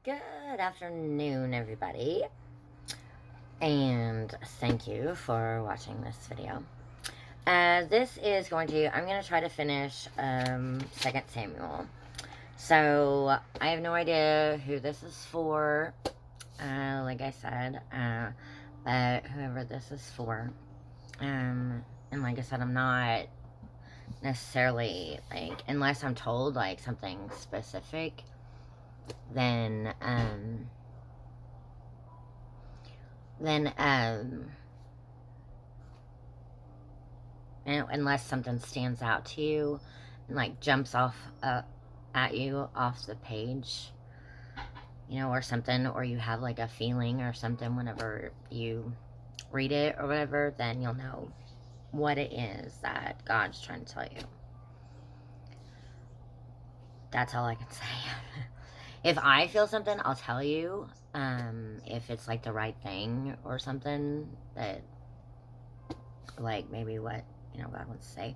Good afternoon, everybody, and thank you for watching this video. This is I'm going to try to finish 2 Samuel. So, I have no idea who this is for, like I said, but whoever this is for, and like I said, I'm not necessarily, like, unless I'm told, like, something specific, then, unless something stands out to you and, like, jumps off at you off the page, you know, or something, or you have, like, a feeling or something whenever you read it or whatever, then you'll know what it is that God's trying to tell you. That's all I can say. If I feel something, I'll tell you, if it's, like, the right thing or something that, like, maybe what, you know, God wants to say.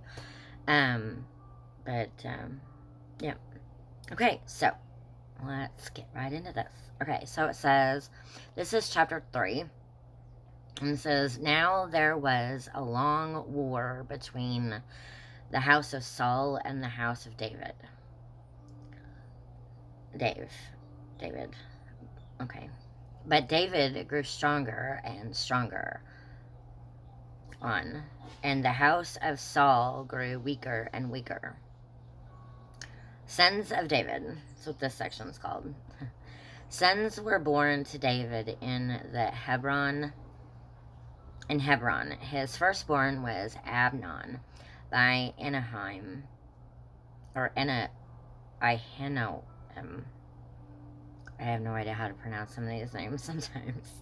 Yeah. Okay, so, let's get right into this. Okay, so it says, this is chapter 3, and it says, now there was a long war between the house of Saul and the house of David. David. Okay. But David grew stronger and stronger and the house of Saul grew weaker and weaker. Sons of David. That's what this section's called. Sons were born to David in Hebron. His firstborn was Amnon by Ahinoam. I have no idea how to pronounce some of these names sometimes.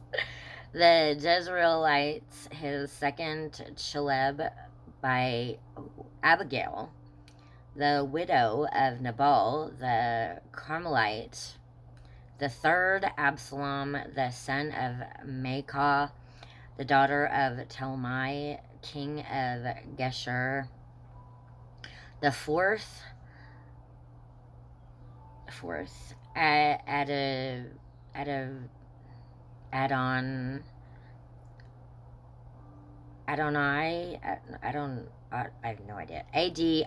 The Jezreelites, his second, Cheleb by Abigail, the widow of Nabal, the Carmelite, the third, Absalom, the son of Maacah, the daughter of Talmai, king of Geshur, the fourth, Adonai, I have no idea. Adonijah.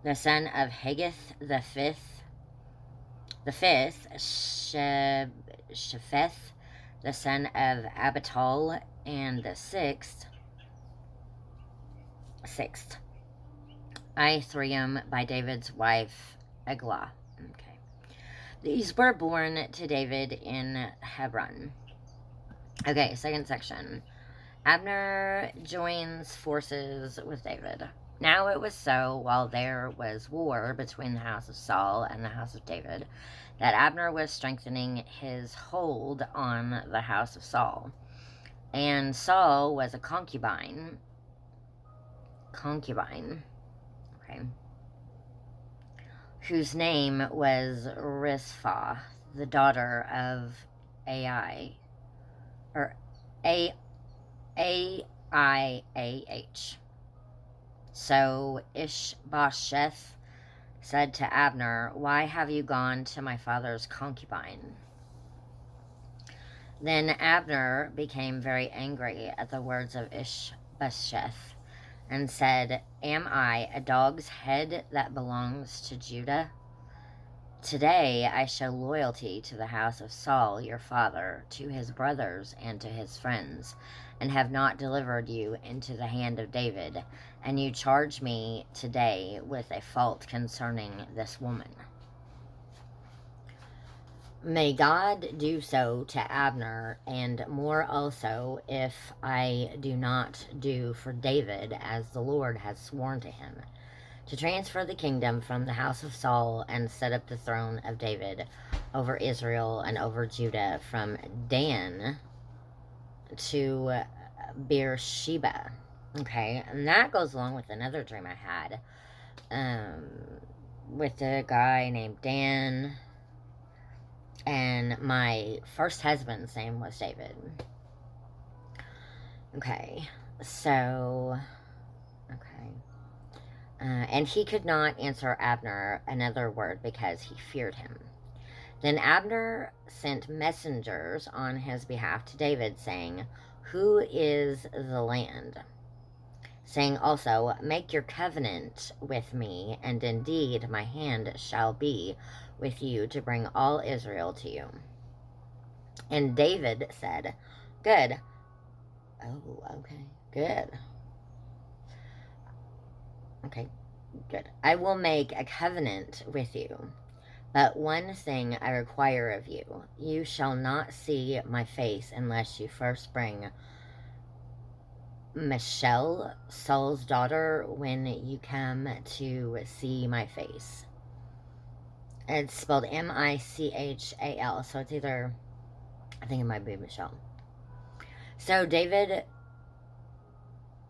The son of Haggith, the fifth, Shepheth, the son of Abital, and the sixth, Ithream by David's wife, Eglah. Okay. These were born to David in Hebron. Okay, second section. Abner joins forces with David. Now it was so, while there was war between the house of Saul and the house of David, that Abner was strengthening his hold on the house of Saul. And Saul was a concubine, okay, whose name was Rizpah, the daughter of Aiah. So Ishbosheth said to Abner, why have you gone to my father's concubine? Then Abner became very angry at the words of Ishbosheth and said, am I a dog's head that belongs to Judah? Today I show loyalty to the house of Saul your father, to his brothers and to his friends, and have not delivered you into the hand of David, and you charge me today with a fault concerning this woman. May God do so to Abner, and more also, if I do not do for David as the Lord has sworn to him, to transfer the kingdom from the house of Saul and set up the throne of David over Israel and over Judah from Dan to Beersheba. Okay, and that goes along with another dream I had with a guy named Dan, and my first husband's name was David. Okay, so, okay. And he could not answer Abner another word because he feared him. Then Abner sent messengers on his behalf to David, saying, "Who is the land?" Saying also, "Make your covenant with me, and indeed my hand shall be with you to bring all Israel to you." And David said, "Good." Oh, okay. Good. Okay, good. "I will make a covenant with you. But one thing I require of you: you shall not see my face unless you first bring Michelle, Saul's daughter, when you come to see my face." It's spelled Michal, so it's either, I think it might be Michelle. So David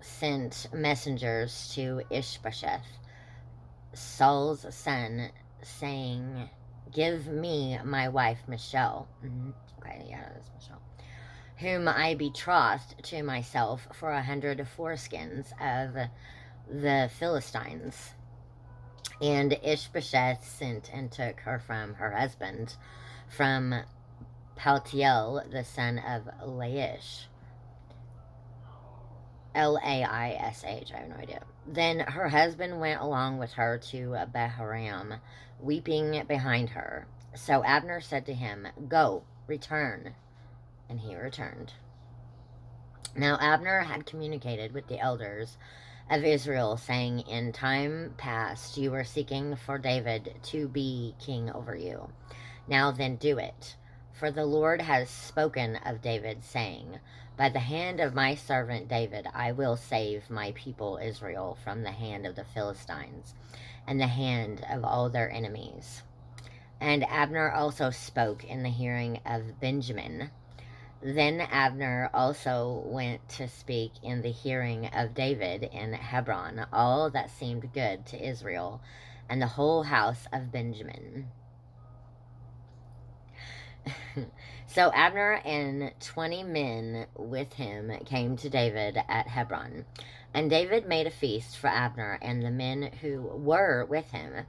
sent messengers to Ishbosheth, Saul's son, saying, "Give me my wife Michelle." Okay, yeah, that's Michelle. "Whom I betrothed to myself for 100 foreskins of the Philistines." And Ishbosheth sent and took her from her husband, from Paltiel, the son of Laish. Laish, I have no idea. Then her husband went along with her to Bahurim, weeping behind her. So Abner said to him, "Go, return." And he returned. Now Abner had communicated with the elders of Israel, saying, "In time past you were seeking for David to be king over you. Now then do it. For the Lord has spoken of David, saying, by the hand of my servant David I will save my people Israel from the hand of the Philistines, and the hand of all their enemies." And Abner also spoke in the hearing of Benjamin. Then Abner also went to speak in the hearing of David in Hebron all that seemed good to Israel and the whole house of Benjamin. So Abner and 20 men with him came to David at Hebron. And David made a feast for Abner and the men who were with him.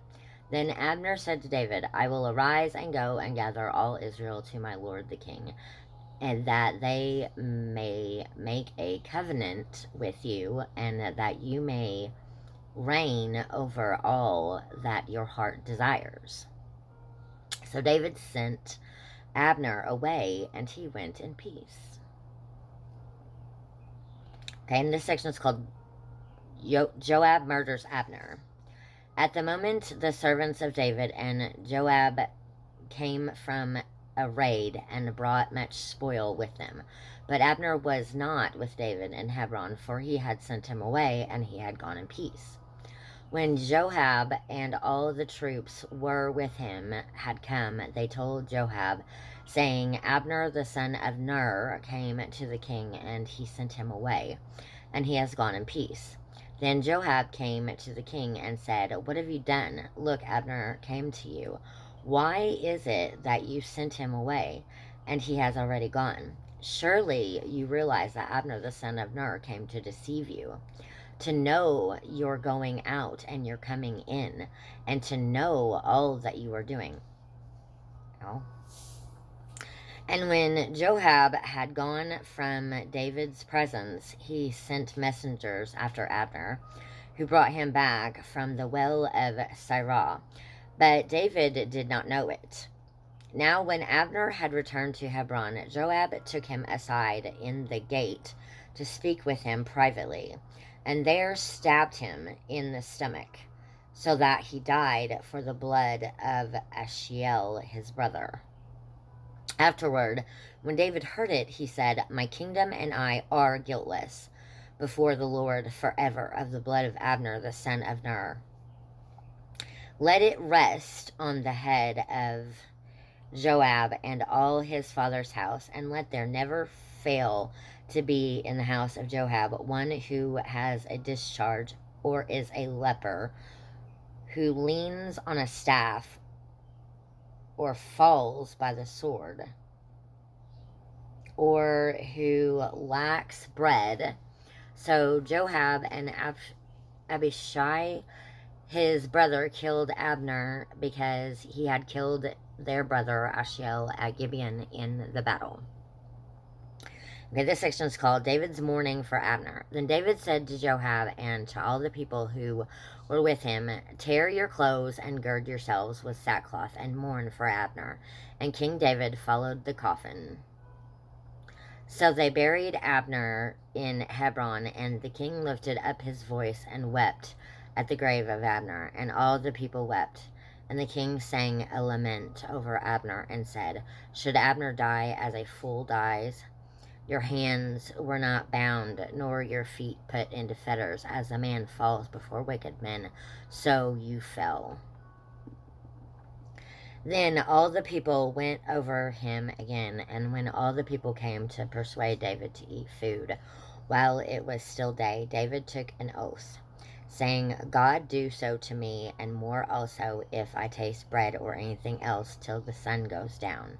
Then Abner said to David, "I will arise and go and gather all Israel to my lord the king, and that they may make a covenant with you, and that you may reign over all that your heart desires." So David sent Abner away, and he went in peace. Okay, and this section is called Joab Murders Abner. At the moment the servants of David and Joab came from a raid and brought much spoil with them. But Abner was not with David in Hebron, for he had sent him away, and he had gone in peace. When Joab and all the troops were with him had come, they told Joab, saying, "Abner the son of Ner came to the king, and he sent him away, and he has gone in peace." Then Joab came to the king and said, "What have you done? Look, Abner came to you. Why is it that you sent him away, and he has already gone? Surely you realize that Abner the son of Ner came to deceive you, to know your going out and your coming in, and to know all that you are doing." Oh. And when Joab had gone from David's presence, he sent messengers after Abner, who brought him back from the well of Sirah. But David did not know it. Now when Abner had returned to Hebron, Joab took him aside in the gate to speak with him privately, and there stabbed him in the stomach, so that he died for the blood of Ashiel his brother. Afterward, when David heard it, he said, "My kingdom and I are guiltless before the Lord forever of the blood of Abner the son of Ner. Let it rest on the head of Joab and all his father's house, and let there never fail to be in the house of Joab one who has a discharge, or is a leper, who leans on a staff, or falls by the sword, or who lacks bread." So Joab and Abishai his brother killed Abner because he had killed their brother Ashiel at Gibeon in the battle. Okay, this section is called David's Mourning for Abner. Then David said to Joab and to all the people who were with him, "Tear your clothes and gird yourselves with sackcloth and mourn for Abner." And King David followed the coffin. So they buried Abner in Hebron, and the king lifted up his voice and wept at the grave of Abner, and all the people wept. And the king sang a lament over Abner and said, "Should Abner die as a fool dies? Your hands were not bound, nor your feet put into fetters. As a man falls before wicked men, so you fell." Then all the people went over him again, and when all the people came to persuade David to eat food, while it was still day, David took an oath, saying, "God do so to me, and more also, if I taste bread or anything else till the sun goes down."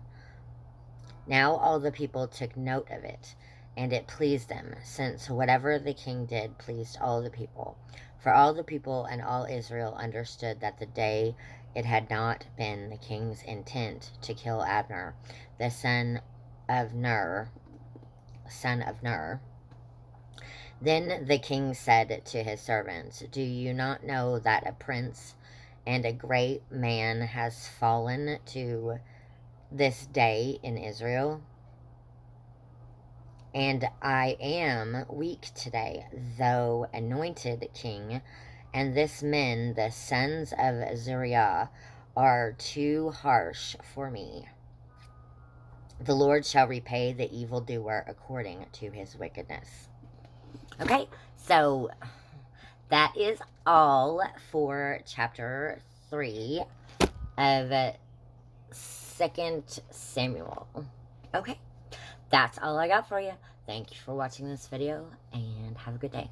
Now all the people took note of it, and it pleased them, since whatever the king did pleased all the people. For all the people and all Israel understood that the day it had not been the king's intent to kill Abner, the son of Ner. Then the king said to his servants, "Do you not know that a prince and a great man has fallen to this day in Israel? And I am weak today, though anointed king, and this men, the sons of Zeruiah, are too harsh for me. The Lord shall repay the evildoer according to his wickedness." Okay, so that is all for chapter 3 of 2 Samuel. Okay, that's all I got for you. Thank you for watching this video, and have a good day.